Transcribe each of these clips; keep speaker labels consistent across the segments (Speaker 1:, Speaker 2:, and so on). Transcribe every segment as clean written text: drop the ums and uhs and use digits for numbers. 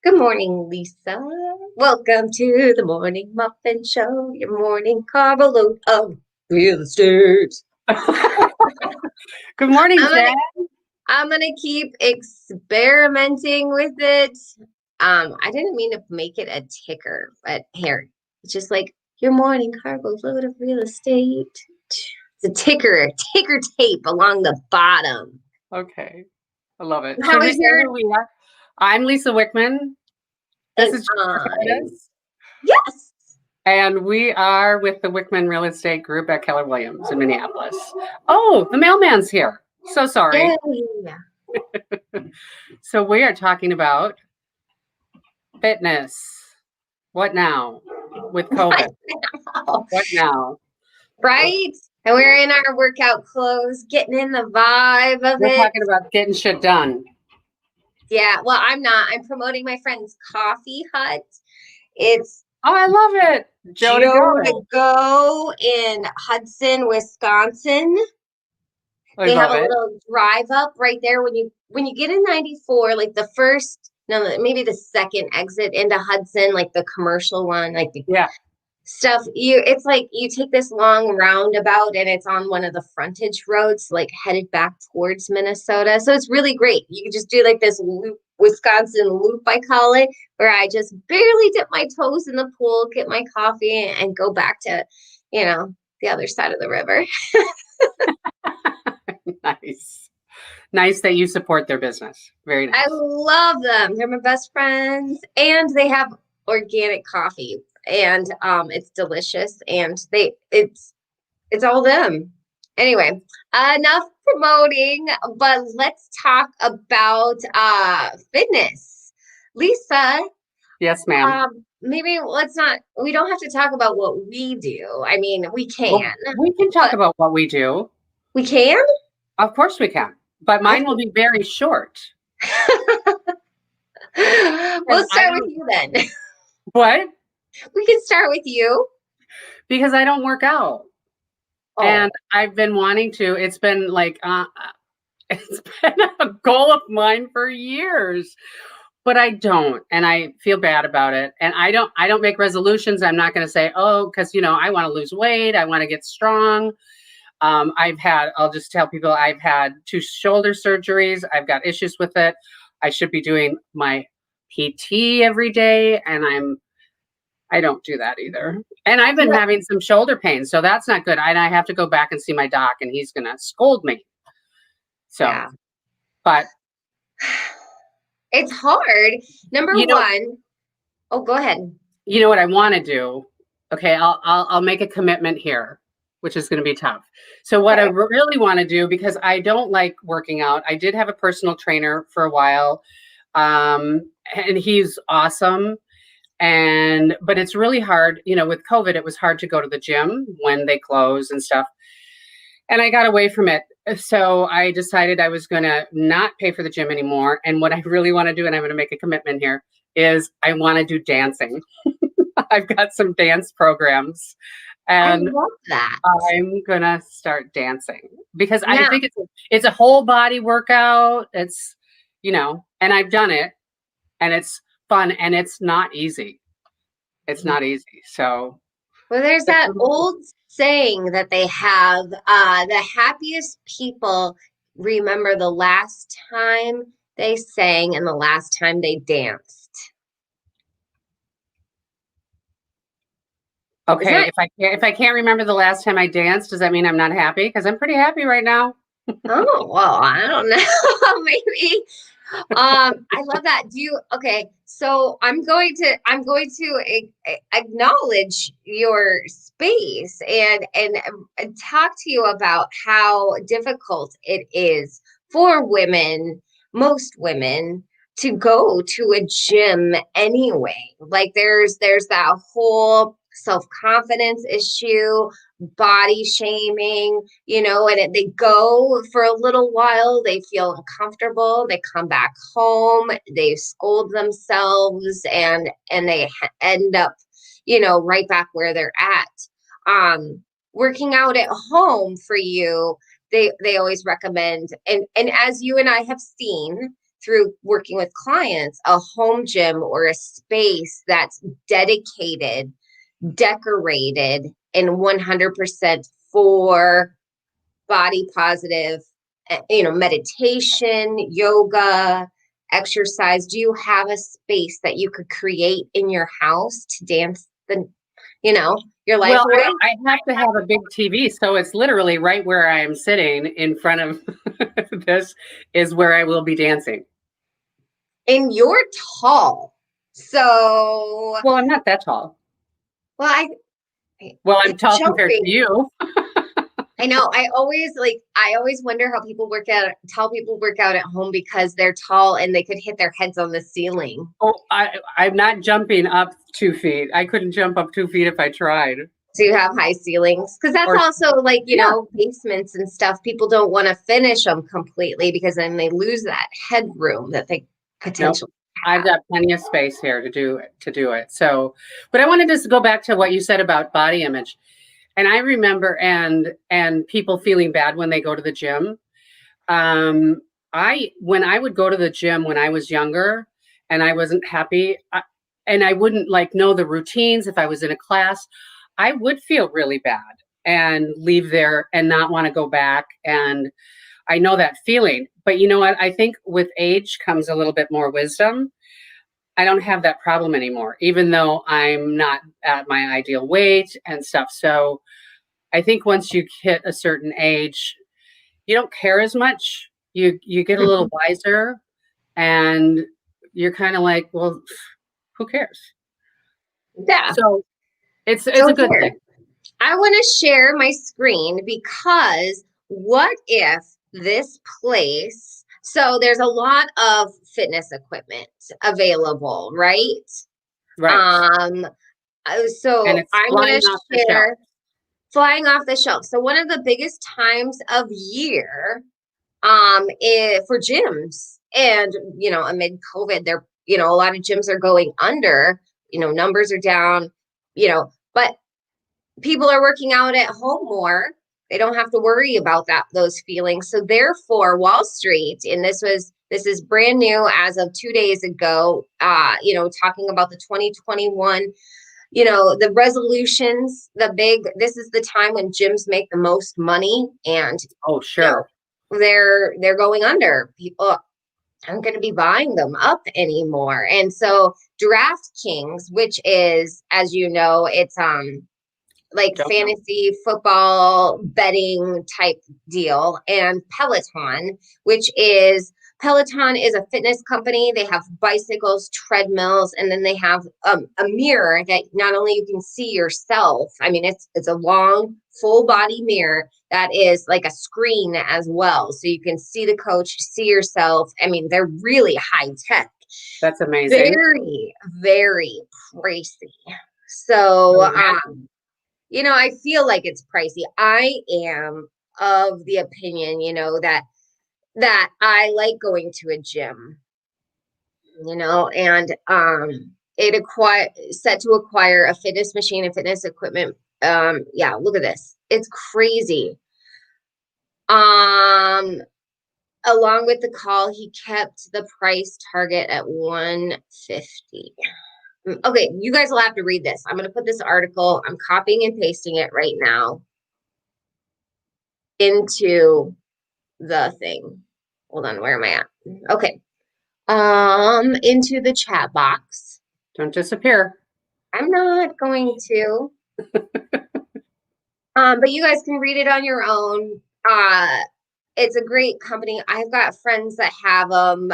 Speaker 1: Good morning, Lisa. Welcome to the Morning Muffin Show, your morning carboload of real estate.
Speaker 2: Good morning,
Speaker 1: I'm gonna
Speaker 2: Jen.
Speaker 1: I'm gonna keep experimenting with it. I didn't mean to make it a ticker, but here, it's just like your morning carboload of real estate. It's a ticker tape along the bottom.
Speaker 2: Okay, I love it.
Speaker 1: How
Speaker 2: Should we
Speaker 1: is
Speaker 2: say
Speaker 1: your
Speaker 2: who we are? I'm Lisa Wickman. This
Speaker 1: and
Speaker 2: is Jennifer Curtis,
Speaker 1: yes.
Speaker 2: and we are with the Wickman Real Estate Group at Keller Williams in Minneapolis. Oh, the mailman's here. So sorry.
Speaker 1: Yay.
Speaker 2: So we are talking about fitness. What now with COVID? What now?
Speaker 1: Right? And we're in our workout clothes, getting in the vibe of
Speaker 2: We're
Speaker 1: it.
Speaker 2: talking about getting shit done.
Speaker 1: Yeah, well, I'm not. I'm promoting my friend's coffee hut. It's
Speaker 2: Oh, I love it. Joe to
Speaker 1: Joe to
Speaker 2: go.
Speaker 1: Go in Hudson, Wisconsin.
Speaker 2: I
Speaker 1: They have
Speaker 2: love
Speaker 1: a
Speaker 2: it.
Speaker 1: little drive up right there when you get in 94, like the first, no, maybe the second exit into Hudson, like the commercial one, like the
Speaker 2: Yeah.
Speaker 1: stuff. It's like you take this long roundabout and it's on one of the frontage roads, like headed back towards Minnesota. So it's really great. You can just do like this loop, Wisconsin loop, I call it, where I just barely dip my toes in the pool, get my coffee, and go back to, the other side of the river.
Speaker 2: Nice. Nice that you support their business. Very
Speaker 1: I
Speaker 2: nice.
Speaker 1: love them. They're my best friends, and they have organic coffee, and it's delicious, and it's all them. Anyway, enough promoting, but let's talk about fitness. Lisa,
Speaker 2: Yes, ma'am.
Speaker 1: maybe let's not, we don't have to talk about what we do. I mean, we
Speaker 2: Well,
Speaker 1: can,
Speaker 2: we can talk
Speaker 1: but
Speaker 2: about what we do.
Speaker 1: we can?
Speaker 2: Of course we can. But
Speaker 1: I
Speaker 2: mine will be very short.
Speaker 1: we'll
Speaker 2: Because I
Speaker 1: start with
Speaker 2: don't
Speaker 1: you then.
Speaker 2: what?
Speaker 1: We can start with you.
Speaker 2: Because I don't work out. And
Speaker 1: Oh,
Speaker 2: I've been wanting to. It's been like it's been a goal of mine for years. But I don't, and I feel bad about it. And I don't make resolutions. I'm not going to say, oh, because I want to lose weight, I want to get strong. I'll just tell people I've had 2 shoulder surgeries. I've got issues with it. I should be doing my PT every day, and I don't do that either. And I've been
Speaker 1: you
Speaker 2: having some shoulder pain, so that's not good. And I have to go back and see my doc, and he's gonna scold me. So,
Speaker 1: yeah.
Speaker 2: but
Speaker 1: It's hard. Number
Speaker 2: you know,
Speaker 1: one, oh, go ahead.
Speaker 2: you know what I want to do. Okay, I'll make a commitment here, which is going to be tough. So what I
Speaker 1: Okay.
Speaker 2: really want to do, because I don't like working out. I did have a personal trainer for a while, and he's awesome. But it's really hard. With COVID, it was hard to go to the gym when they close and stuff. And I got away from it. So I decided I was going to not pay for the gym anymore. And what I really want to do, and I'm going to make a commitment here, is I want to do dancing. I've got some dance programs,
Speaker 1: I
Speaker 2: and
Speaker 1: love that.
Speaker 2: I'm gonna start dancing because I
Speaker 1: Now,
Speaker 2: think it's a whole body workout. And I've done it, and it's fun, and it's not easy. It's not easy. So
Speaker 1: well, there's that old saying that they have, the happiest people remember the last time they sang and the last time they danced. Isn't
Speaker 2: okay,
Speaker 1: that?
Speaker 2: if I can't remember the last time I danced, does that mean I'm not happy? Because I'm pretty happy right now.
Speaker 1: Oh, well, I don't know. Maybe. I love that. Okay, so I'm going to acknowledge your space and talk to you about how difficult it is for women, most women, to go to a gym anyway. Like there's that whole self-confidence issue, body shaming, and they go for a little while, they feel uncomfortable, they come back home, they scold themselves, and they end up, right back where they're at. Working out at home for you, they always recommend, and as you and I have seen, through working with clients a home gym or a space that's dedicated, decorated, and 100% for body positive, meditation, yoga, exercise. Do you have a space that you could create in your house to dance your life
Speaker 2: Well,
Speaker 1: away?
Speaker 2: I have to have a big TV, so it's literally right where I am sitting in front of this is where I will be dancing.
Speaker 1: And you're tall. So,
Speaker 2: Well, I'm not that tall.
Speaker 1: well,
Speaker 2: Well, I'm
Speaker 1: it's
Speaker 2: tall compared to
Speaker 1: jumping.
Speaker 2: you.
Speaker 1: I know. I always wonder how people work out, tall people work out at home because they're tall and they could hit their heads on the ceiling.
Speaker 2: Oh, I'm not jumping up 2 feet. I couldn't jump up 2 feet if I tried.
Speaker 1: Do you have high ceilings? Because that's
Speaker 2: Or
Speaker 1: also like,
Speaker 2: yeah,
Speaker 1: basements and stuff. People don't want to finish them completely because then they lose that headroom that they
Speaker 2: nope.
Speaker 1: potentially
Speaker 2: I've
Speaker 1: have.
Speaker 2: got plenty of space here to do it. So, but I wanted to go back to what you said about body image. And I remember and people feeling bad when they go to the gym. I when I would go to the gym when I was younger and I wasn't happy and I wouldn't like know the routines if I was in a class, I would feel really bad and leave there and not want to go back. And I know that feeling. But you know what? I think with age comes a little bit more wisdom. I don't have that problem anymore, even though I'm not at my ideal weight and stuff. So I think once you hit a certain age, you don't care as much. You get a little wiser and you're kind of like, well, who cares?
Speaker 1: Yeah.
Speaker 2: So it's
Speaker 1: So
Speaker 2: a good
Speaker 1: here,
Speaker 2: thing.
Speaker 1: I want to share my screen because what if this place, so there's a lot of fitness equipment available, right?
Speaker 2: Right.
Speaker 1: Um,
Speaker 2: And
Speaker 1: so
Speaker 2: it's
Speaker 1: I'm going
Speaker 2: flying
Speaker 1: to
Speaker 2: off the shelf.
Speaker 1: share flying off the shelf. So one of the biggest times of year for gyms and amid COVID, there a lot of gyms are going under, numbers are down, but people are working out at home more. They don't have to worry about those feelings. So therefore, Wall Street, and this is brand new as of 2 days ago, talking about the 2021, the resolutions, this is the time when gyms make the most money, and
Speaker 2: Oh,
Speaker 1: you know,
Speaker 2: sure.
Speaker 1: they're going under. People aren't going to be buying them up anymore. And so DraftKings, which is, as you know, it's like
Speaker 2: Don't know.
Speaker 1: fantasy football betting type deal, and Peloton is a fitness company. They have bicycles, treadmills, and then they have a mirror that not only you can see yourself. I mean, it's a long, full body mirror that is like a screen as well, so you can see the coach, see yourself. I mean, they're really high tech,
Speaker 2: That's amazing.
Speaker 1: very, very pricey. So, I feel like it's pricey. I am of the opinion, that I like going to a gym, and set to acquire a fitness machine and fitness equipment. Yeah, look at this. It's crazy. Um, Along with the call, he kept the price target at 150. Okay, you guys will have to read this. I'm going to put this article, I'm copying and pasting it right now into the thing. Hold on, where am I at? Okay. Into the chat box.
Speaker 2: Don't disappear.
Speaker 1: I'm not going to. But you guys can read it on your own. It's a great company. I've got friends that have them.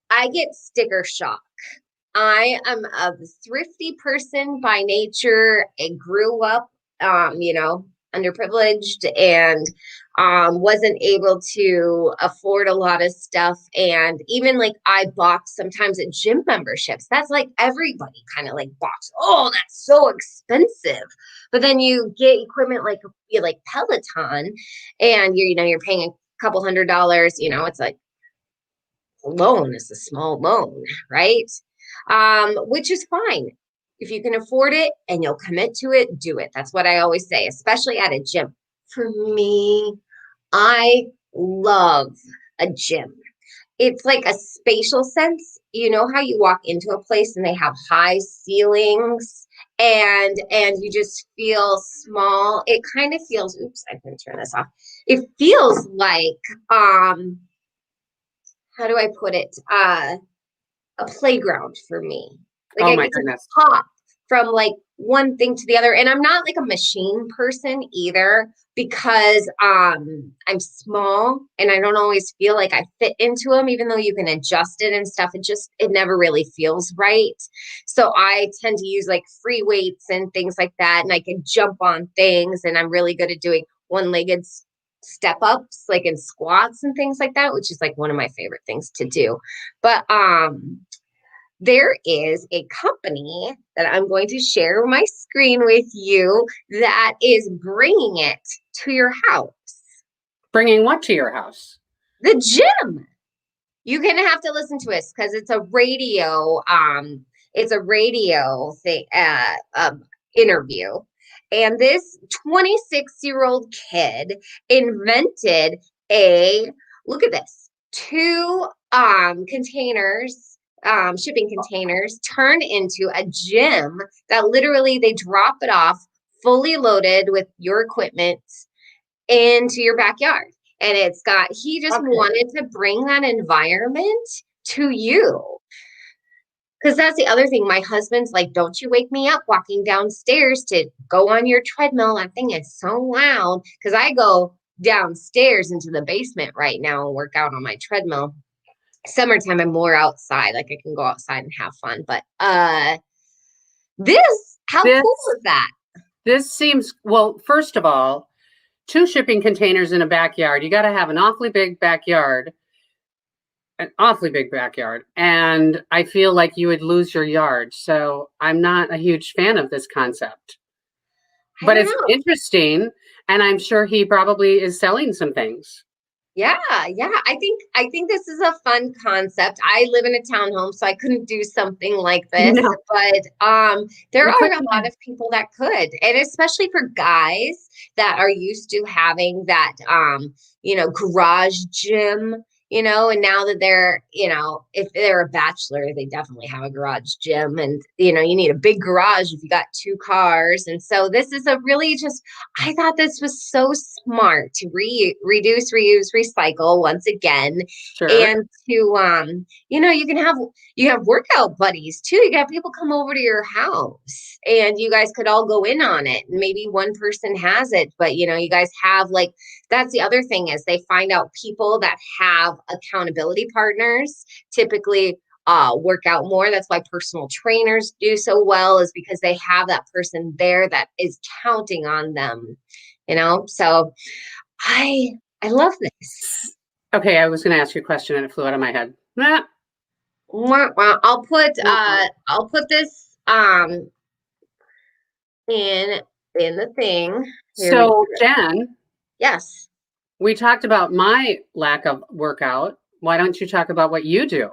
Speaker 1: I get sticker shock. I am a thrifty person by nature. I grew up, underprivileged, and wasn't able to afford a lot of stuff. And even like I box sometimes at gym memberships. That's like everybody kind of like box. Oh, that's so expensive. But then you get equipment like Peloton, and you're paying a couple $100. It's like loan is a small loan, right? Which is fine. If you can afford it and you'll commit to it, do it. That's what I always say, especially at a gym. For me, I love a gym. It's like a spatial sense. You know how you walk into a place and they have high ceilings and you just feel small. It kind of feels, oops, I can turn this off. It feels like how do I put it? A playground for me. Like
Speaker 2: Oh
Speaker 1: I
Speaker 2: my
Speaker 1: get to
Speaker 2: goodness.
Speaker 1: hop from like one thing to the other. And I'm not like a machine person either because I'm small and I don't always feel like I fit into them, even though you can adjust it and stuff. It never really feels right. So I tend to use like free weights and things like that. And I can jump on things and I'm really good at doing one-legged step ups like in squats and things like that, which is like one of my favorite things to do. But there is a company that I'm going to share my screen with you that is bringing it to your house.
Speaker 2: Bringing what to your house?
Speaker 1: The gym. You're gonna have to listen to us because it's a radio thing interview. And this 26-year-old kid invented a look at this two containers shipping containers turned into a gym that literally they drop it off fully loaded with your equipment into your backyard. And he just
Speaker 2: Okay.
Speaker 1: wanted to bring that environment to you. Because that's the other thing. My husband's like, don't you wake me up walking downstairs to go on your treadmill. That thing is so loud. Because I go downstairs into the basement right now and work out on my treadmill. Summertime, I'm more outside. Like I can go outside and have fun. But how cool
Speaker 2: This
Speaker 1: is that?
Speaker 2: this seems, well, first of all, two shipping containers in a backyard. You got to have an awfully big backyard. And I feel like you would lose your yard. So I'm not a huge fan of this concept.
Speaker 1: I
Speaker 2: But
Speaker 1: don't
Speaker 2: it's
Speaker 1: know.
Speaker 2: interesting. And I'm sure he probably is selling some things.
Speaker 1: Yeah, yeah. I think this is a fun concept. I live in a townhome, so I couldn't do something like this,
Speaker 2: No,
Speaker 1: but there
Speaker 2: we
Speaker 1: are
Speaker 2: couldn't.
Speaker 1: a lot of people that could. And especially for guys that are used to having that garage gym, and now that they're, if they're a bachelor, they definitely have a garage gym and you need a big garage if you got two cars. And so this is a really just I thought this was so smart to reduce, reuse, recycle once again,
Speaker 2: Sure.
Speaker 1: and to you have workout buddies too. You got people come over to your house, and you guys could all go in on it. Maybe one person has it, but you guys have like that's the other thing is they find out people that have accountability partners typically work out more. That's why personal trainers do so well is because they have that person there that is counting on them. So I love this.
Speaker 2: Okay, I was going to ask you a question and it flew out of my head. Nah,
Speaker 1: I'll put
Speaker 2: wah, wah.
Speaker 1: this in the thing. Here we
Speaker 2: So,
Speaker 1: go.
Speaker 2: Jen,
Speaker 1: Yes.
Speaker 2: we talked about my lack of workout. Why don't you talk about what you do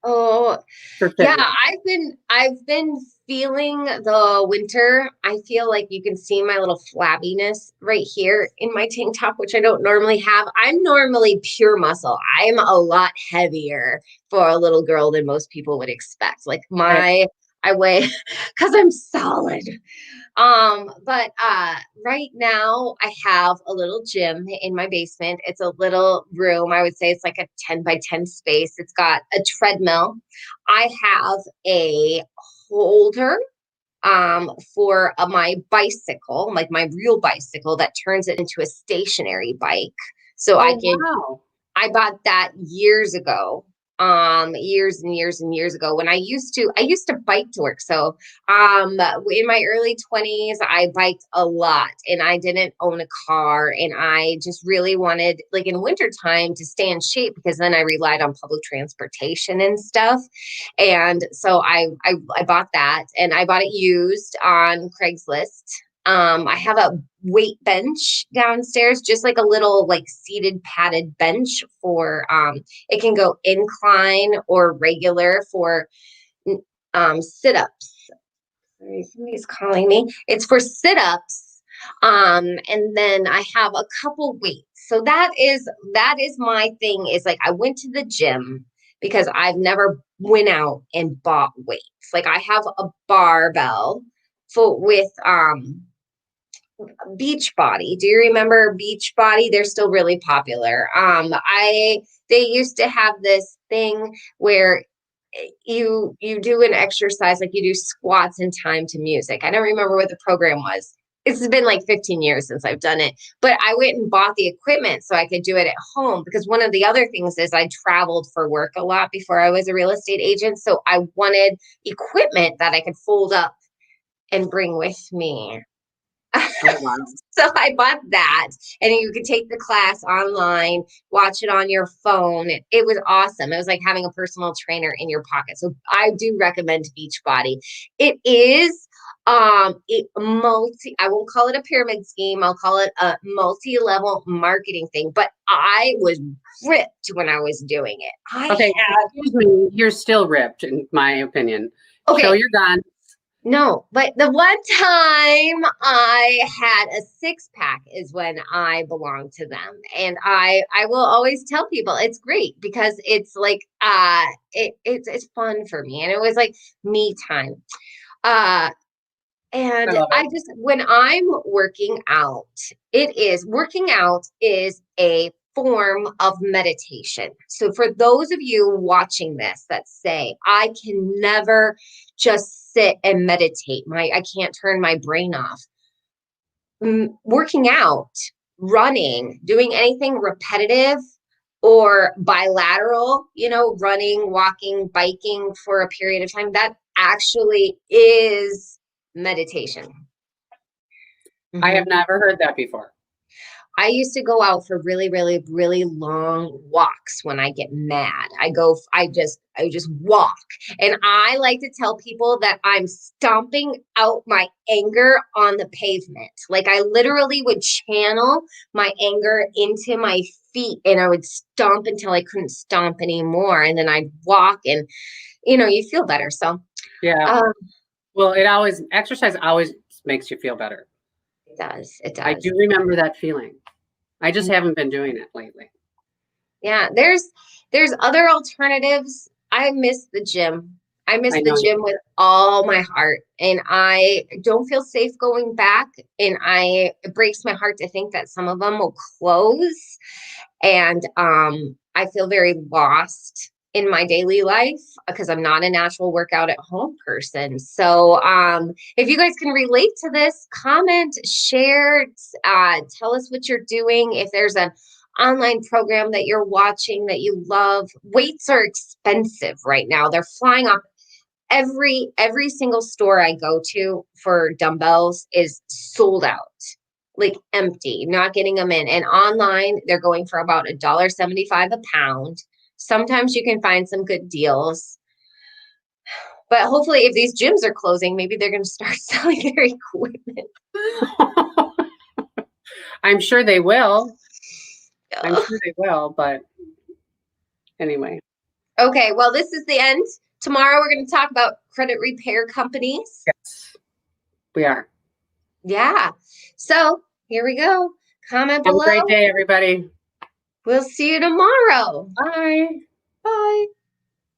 Speaker 1: Oh,
Speaker 2: for
Speaker 1: yeah,
Speaker 2: fitness?
Speaker 1: I've been feeling the winter. I feel like you can see my little flabbiness right here in my tank top, which I don't normally have. I'm normally pure muscle. I'm a lot heavier for a little girl than most people would expect. Like
Speaker 2: I,
Speaker 1: I weigh because I'm solid. But right now I have a little gym in my basement. It's a little room. I would say it's like a 10 by 10 space. It's got a treadmill. I have a holder for my bicycle, like my real bicycle that turns it into a stationary bike. So
Speaker 2: oh, wow.
Speaker 1: I bought that years ago. Years and years and years ago when I used to bike to work. So in my early 20s, I biked a lot and I didn't own a car and I just really wanted like in wintertime to stay in shape because then I relied on public transportation and stuff. And so I bought that and I bought it used on Craigslist. I have a weight bench downstairs, just like a little like seated padded bench for it can go incline or regular for sit-ups. Sorry, somebody's calling me. It's for sit-ups. And then I have a couple weights. So that is my thing, is like I went to the gym because I've never went out and bought weights. Like I have a barbell full with Beachbody. Do you remember Beachbody? They're still really popular. I They used to have this thing where you do an exercise, like you do squats in time to music. I don't remember what the program was. It's been like 15 years since I've done it, but I went and bought the equipment so I could do it at home, because one of the other things is I traveled for work a lot before I was a real estate agent. So I wanted equipment that I could fold up and bring with me.
Speaker 2: Oh, wow.
Speaker 1: So I bought that, and you could take the class online, watch it on your phone. It was awesome. It was like having a personal trainer in your pocket. So I do recommend Beachbody. It is I won't call it a pyramid scheme. I'll call it a multi-level marketing thing. But I was ripped when I was doing it. I
Speaker 2: Okay,
Speaker 1: had
Speaker 2: excuse me. You're still ripped, in my opinion. Show
Speaker 1: okay.
Speaker 2: your gun.
Speaker 1: No, but the one time I had a six pack is when I belonged to them. And I will always tell people it's great because it's like it's fun for me. And it was like me time. Uh
Speaker 2: I
Speaker 1: and
Speaker 2: love
Speaker 1: I
Speaker 2: it.
Speaker 1: just, when I'm working out is a form of meditation. So for those of you watching this that say, I can never just sit and meditate, I can't turn my brain off. Working out, running, doing anything repetitive or bilateral, running, walking, biking for a period of time, that actually is meditation.
Speaker 2: I
Speaker 1: Mhm.
Speaker 2: have never heard that before.
Speaker 1: I used to go out for really, really, really long walks when I get mad. I just walk. And I like to tell people that I'm stomping out my anger on the pavement. Like I literally would channel my anger into my feet, and I would stomp until I couldn't stomp anymore. And then I'd walk, and you feel better. So
Speaker 2: Yeah.
Speaker 1: um,
Speaker 2: Well, exercise always makes you feel better.
Speaker 1: it does. It
Speaker 2: I
Speaker 1: does.
Speaker 2: do remember that feeling. I just haven't been doing it lately.
Speaker 1: Yeah, there's other alternatives. I miss the gym. I miss
Speaker 2: I
Speaker 1: the
Speaker 2: know you.
Speaker 1: gym with all my heart, and I don't feel safe going back. And it breaks my heart to think that some of them will close. And I feel very lost in my daily life because I'm not a natural workout at home person. So if you guys can relate to this, comment, share, tell us what you're doing. If there's an online program that you're watching that you love. Weights are expensive right now. They're flying off. Every single store I go to for dumbbells is sold out, like empty, not getting them in. And online, they're going for about $1.75 a pound. Sometimes you can find some good deals. But hopefully, if these gyms are closing, maybe they're going to start selling their equipment.
Speaker 2: I'm sure they will. I'm sure they will, but anyway.
Speaker 1: Okay, well, this is the end. Tomorrow, we're going to talk about credit repair companies.
Speaker 2: Yes, we are.
Speaker 1: Yeah. So here we go. Comment
Speaker 2: Have a
Speaker 1: below.
Speaker 2: great day, everybody.
Speaker 1: We'll see you tomorrow.
Speaker 2: Bye.
Speaker 1: Bye.